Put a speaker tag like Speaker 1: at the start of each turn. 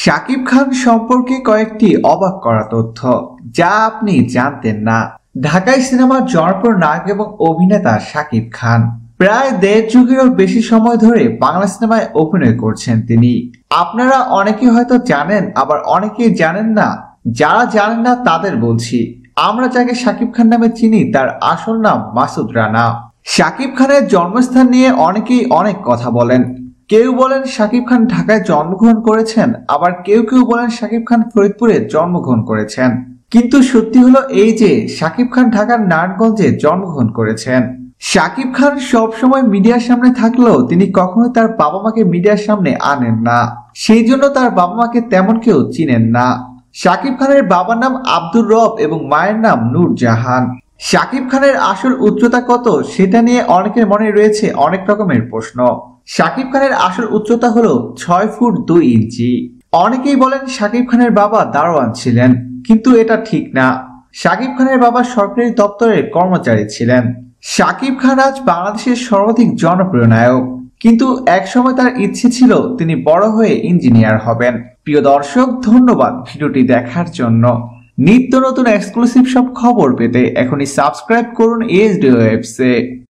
Speaker 1: শাকিব খান সম্পর্কে কয়েকটি অবাক করা তথ্য যা আপনি জানতেন না। ঢাকাই সিনেমার জনপ্রিয় নায়ক এবং অভিনেতা শাকিব খান প্রায় দেড় যুগেরও বেশি সময় ধরে বাংলা সিনেমায় অভিনয় করছেন তিনি। আপনারা অনেকে হয়তো জানেন, আবার অনেকেই জানেন না। যারা জানেন না তাদের বলছি, আমরা যাকে শাকিব খান নামে চিনি তার আসল নাম মাসুদ রানা। শাকিব খানের জন্মস্থান নিয়ে অনেকেই অনেক কথা বলেন। কেউ বলেন শাকিব খান ঢাকায় জন্মগ্রহণ করেছেন, আবার কেউ কেউ বলেন শাকিব খান ফরিদপুরে জন্মগ্রহণ করেছেন। কিন্তু সত্যি হলো এই যে শাকিব খান ঢাকার নারায়ণগঞ্জে জন্মগ্রহণ করেছেন। শাকিব খান সবসময় মিডিয়ার সামনে থাকলেও তিনি কখনোই তার বাবা মাকে মিডিয়ার সামনে আনেন না, সেই জন্য তার বাবা মাকে তেমন কেউ চিনেন না। শাকিব খানের বাবার নাম আব্দুর রব এবং মায়ের নাম নূরজাহান। শাকিব খানের আসল উচ্চতা কত সেটা নিয়ে অনেকের মনে রয়েছে অনেক রকমের প্রশ্ন। শাকিব খানের আসল উচ্চতা হলো 6 ফুট 2 ইঞ্চি। অনেকেই বলেন শাকিব খানের বাবা দারোয়ান ছিলেন, কিন্তু এটা ঠিক না। শাকিব খানের বাবা সরকারি দপ্তরের কর্মচারী ছিলেন। শাকিব খান আজ বাংলাদেশের সর্বাধিক জনপ্রিয় নায়ক, কিন্তু একসময় তার ইচ্ছে ছিল তিনি বড় হয়ে ইঞ্জিনিয়ার হবেন। প্রিয় দর্শক, ধন্যবাদ ভিডিওটি দেখার জন্য। নিত্য নতুন এক্সক্লুসিভ সব খবর পেতে এখনই সাবস্ক্রাইব করুন এইচডি ওয়েবসে।